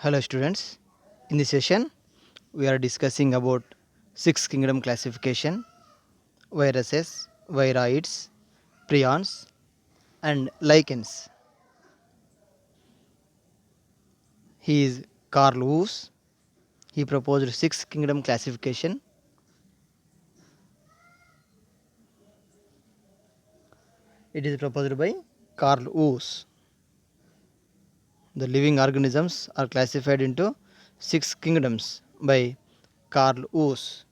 Hello students. In this session we are discussing about six kingdom classification, viruses, viroids, prions and lichens. He is Carl Woos. He proposed six kingdom classification. It is proposed by Carl Woos. The living organisms are classified into six kingdoms by Carl Woos.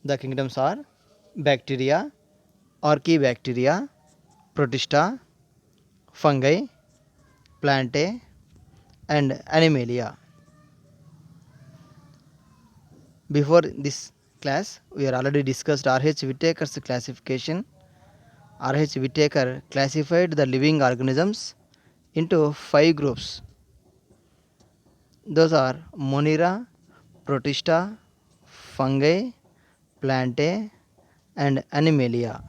The kingdoms are bacteria, archaebacteria, protista, fungi, plantae and animalia. Before this class, we are already discussed R.H. Whittaker's classification. R.H. Whittaker classified the living organisms into five groups. Those are Monera, Protista, fungi, plantae and animalia.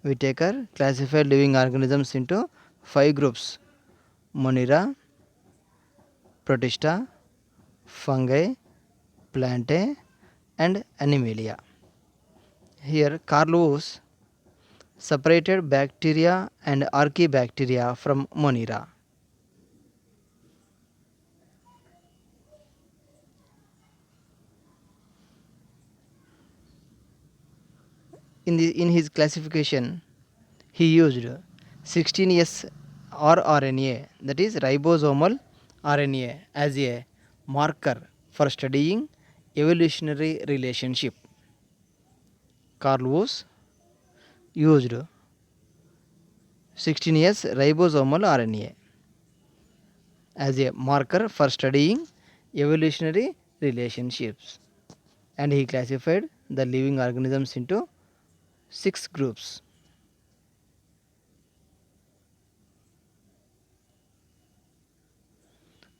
Whittaker classified living organisms into five groups: Monera, Protista, fungi, plantae and animalia. Here Carl Woos separated bacteria and archaebacteria from Monera. In his classification, he used 16S rRNA, that is ribosomal RNA, as a marker for studying evolutionary relationship. Carl Woos used 16S ribosomal RNA as a marker for studying evolutionary relationships, and he classified the living organisms into six groups.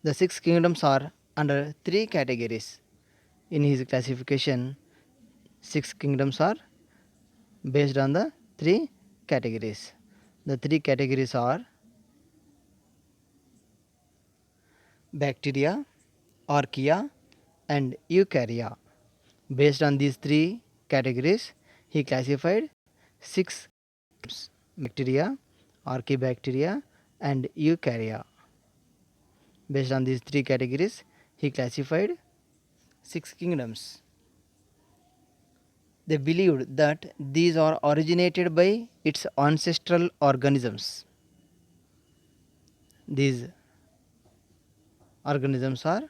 The six kingdoms are under three categories. In his classification, six kingdoms are based on the three categories. The three categories are bacteria, archaea and eukarya. Based on these three categories, he classified six kingdoms: bacteria, archaebacteria and eukarya. Based on these three categories, he classified six kingdoms. They believed that these are originated by its ancestral organisms. These organisms are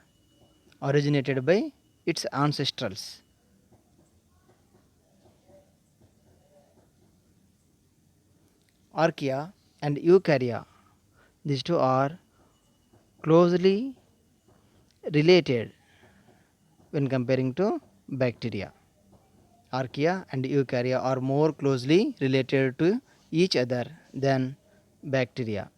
originated by its ancestrals. Archaea and eukarya, these two are closely related when comparing to bacteria. Archaea and eukarya are more closely related to each other than bacteria.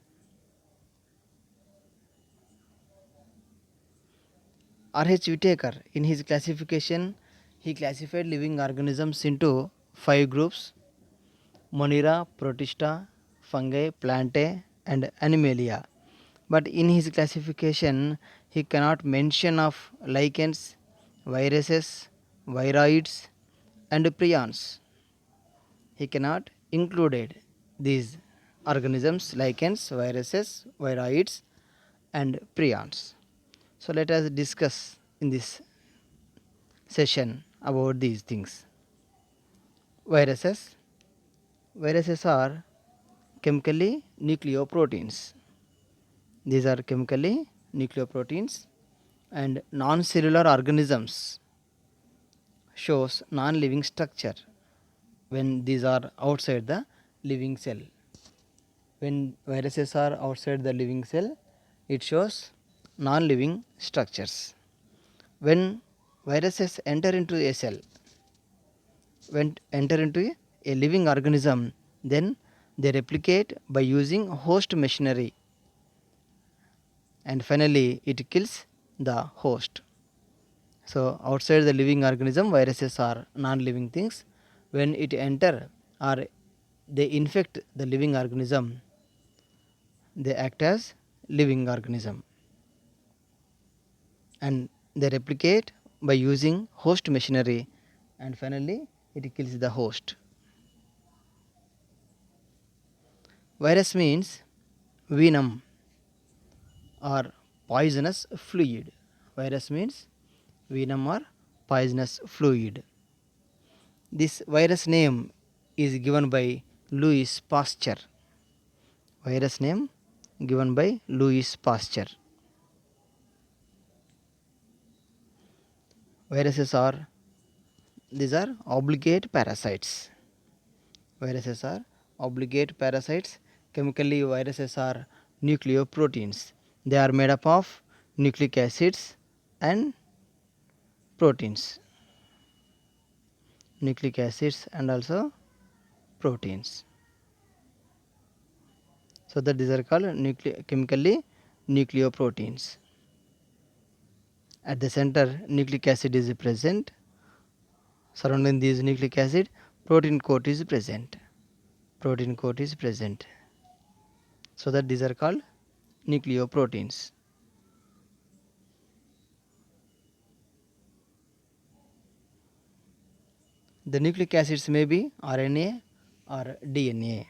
R.H. Whittaker, in his classification, he classified living organisms into five groups: Monera, Protista, fungi, plantae and animalia. But in his classification, he cannot mention of lichens, viruses, viroids and prions. He cannot included these organisms: lichens, viruses, viroids and prions. So let us discuss in this session about these things. Viruses. Viruses are chemically nucleoproteins. These are chemically nucleoproteins, and non-cellular organisms shows non-living structure when these are outside the living cell. When viruses are outside the living cell, it shows non-living structures. When viruses enter into a cell, when enter into a living organism, then they replicate by using host machinery, and finally it kills the host. So outside the living organism, viruses are non-living things. When it enter or they infect the living organism, they act as living organism, and they replicate by using host machinery, and finally it kills the host. Virus means venom or poisonous fluid. Virus means venom or poisonous fluid. This virus name is given by Louis Pasteur. Virus name given by Louis Pasteur. Viruses are, these are obligate parasites. Viruses are obligate parasites. Chemically, viruses are nucleoproteins. They are made up of nucleic acids and proteins. Nucleic acids and also proteins. So that these are called chemically nucleoproteins. At the center, nucleic acid is present. Surrounding this nucleic acid, protein coat is present. Protein coat is present. So that these are called nucleoproteins. The nucleic acids may be RNA or DNA.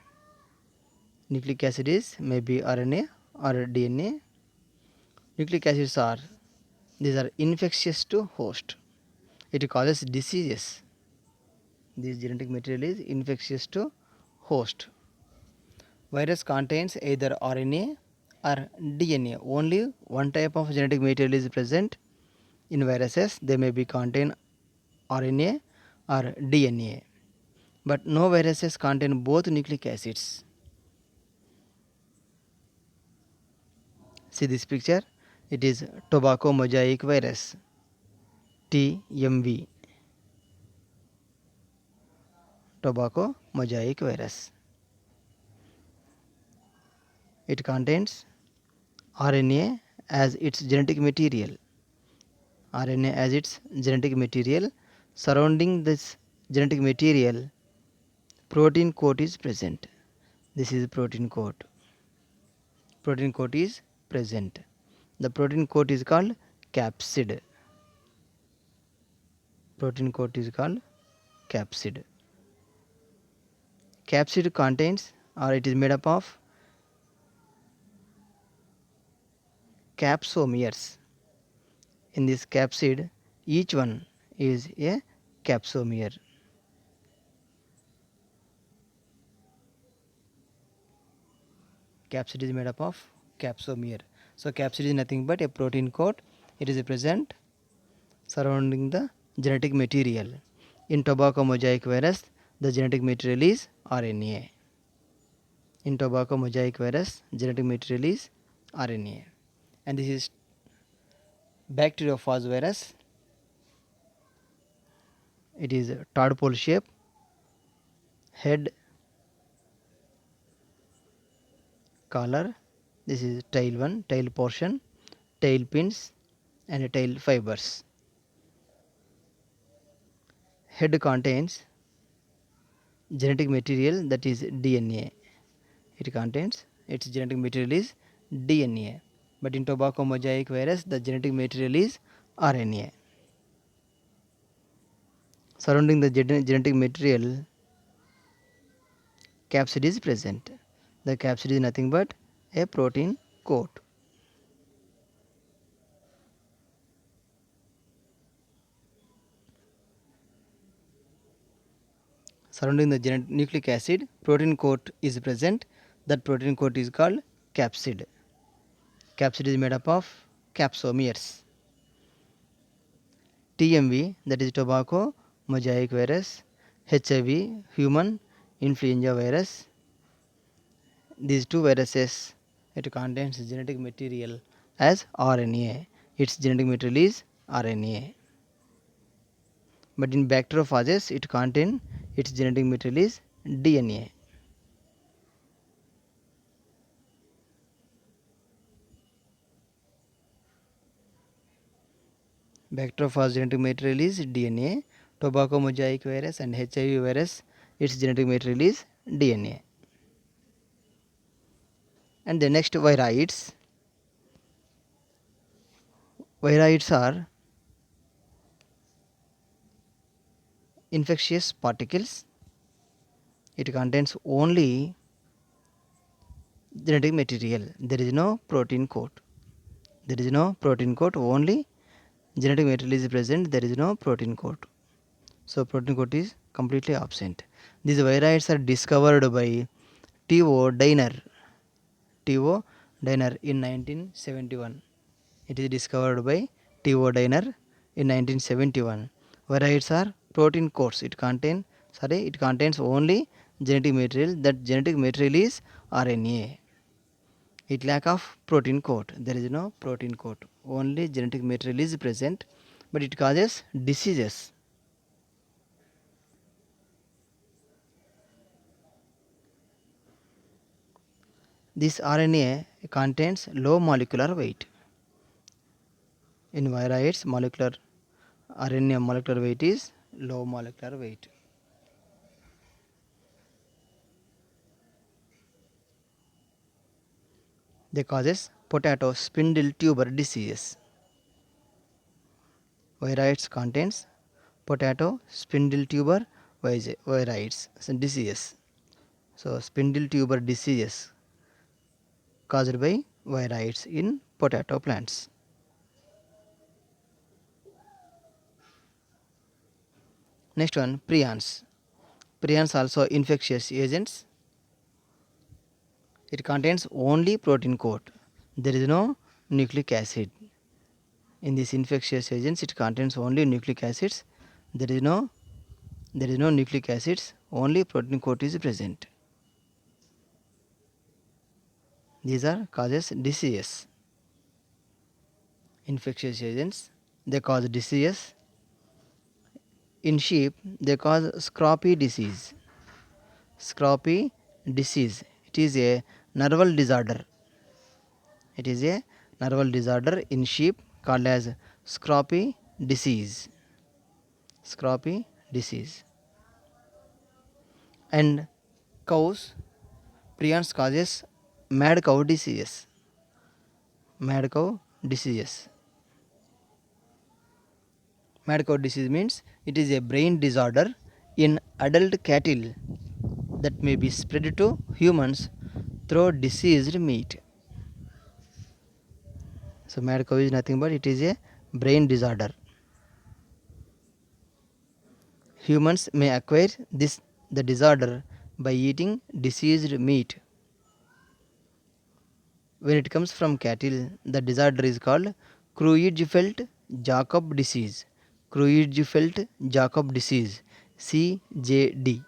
Nucleic acid is maybe RNA or DNA. Nucleic acids are, these are infectious to host. It causes diseases. This genetic material is infectious to host. Virus contains either RNA or DNA. Only one type of genetic material is present in viruses. They may be contain RNA or DNA. But no viruses contain both nucleic acids. See this picture. It is tobacco mosaic virus, TMV. Tobacco mosaic virus. It contains RNA as its genetic material. RNA as its genetic material. Surrounding this genetic material, protein coat is present. This is protein coat. Protein coat is present. The protein coat is called capsid. Protein coat is called capsid. Capsid contains, or it is made up of capsomeres. In this capsid, each one is a capsomere. Capsid is made up of capsomere. So capsid is nothing but a protein coat. It is present surrounding the genetic material. In tobacco mosaic virus, the genetic material is RNA. In tobacco mosaic virus, genetic material is RNA. And this is bacteriophage virus. It is tadpole shape, head, collar. This is tail one, tail portion, tail pins and tail fibers. Head contains genetic material, that is DNA. It contains, its genetic material is DNA. But in tobacco mosaic virus, the genetic material is RNA. Surrounding the genetic material, capsid is present. The capsid is nothing but a protein coat. Surrounding the nucleic acid, protein coat is present. That protein coat is called capsid. Capsid is made up of capsomeres. TMV, that is tobacco mosaic virus, HIV, human influenza virus. These two viruses, it contains genetic material as RNA. Its genetic material is RNA. But in bacteriophages, it contains, its genetic material is DNA. Bacteriophage genetic material is DNA. Tobacco mosaic virus and HIV virus, its genetic material is DNA. And the next viroids. Viroids are infectious particles. It contains only genetic material. There is no protein coat. There is no protein coat. Only genetic material is present. There is no protein coat. So protein coat is completely absent. These viroids are discovered by T.O. Diner. T.O. Diner in 1971. It is discovered by T.O. Diner in 1971. Viroids are protein coats. It contains only genetic material. That genetic material is RNA. It lack of protein coat. There is no protein coat. Only genetic material is present, but it causes diseases. This RNA contains low molecular weight. In viroids, RNA molecular weight is low molecular weight. They causes potato spindle tuber diseases. Viroids contains potato spindle tuber viroids diseases. So spindle tuber diseases caused by viroids in potato plants. Next one, prions. Prions also infectious agents. It contains only protein coat. There is no nucleic acid. In these infectious agents, it contains only nucleic acids. There is no nucleic acids. Only protein coat is present. These are causes diseases. Infectious agents, they cause diseases. In sheep, they cause scrofy disease. Scrofy disease. It is a nerval disorder. It is a nerval disorder in sheep called as scrofy disease. Scrofy disease. And cows, prions causes mad cow diseases. Mad cow diseases. Mad cow disease means it is a brain disorder in adult cattle that may be spread to humans through diseased meat. So mad cow is nothing but it is a brain disorder. Humans may acquire the disorder by eating diseased meat. When it comes from cattle, the disorder is called Creutzfeldt-Jakob disease. Creutzfeldt-Jakob disease, CJD.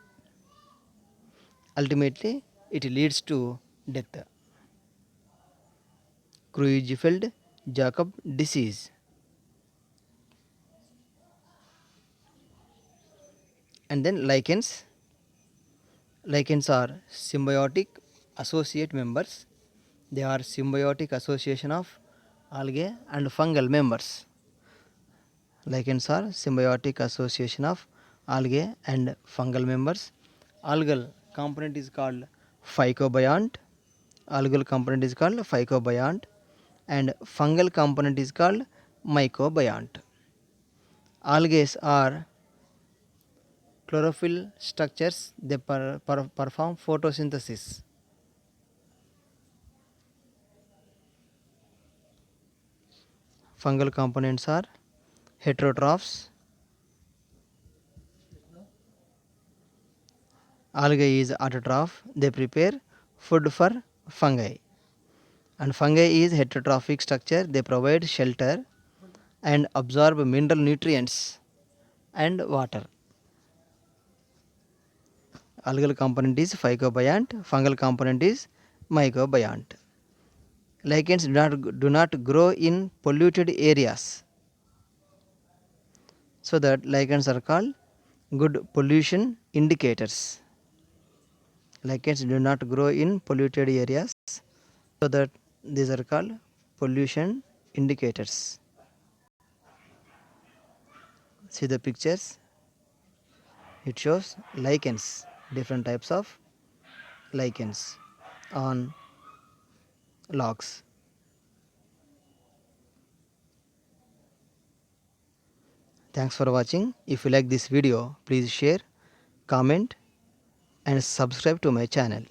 Ultimately, it leads to death. Creutzfeldt-Jakob disease. And then lichens. Lichens are symbiotic associate members. They are symbiotic association of algae and fungal members. Lichens are symbiotic association of algae and fungal members. Algal component is called phycobiont. Algal component is called phycobiont and fungal component is called mycobiont. Algae are chlorophyll structures. They perform photosynthesis. Fungal components are heterotrophs. Algae is autotroph. They prepare food for fungi. And fungi is heterotrophic structure. They provide shelter and absorb mineral nutrients and water. Algal component is phycobiont. Fungal component is mycobiont. Lichens do not grow in polluted areas. So that lichens are called good pollution indicators. Lichens do not grow in polluted areas. So that these are called pollution indicators. See the pictures. It shows lichens, different types of lichens on logs. Thanks for watching. If you like this video, please share, comment and subscribe to my channel.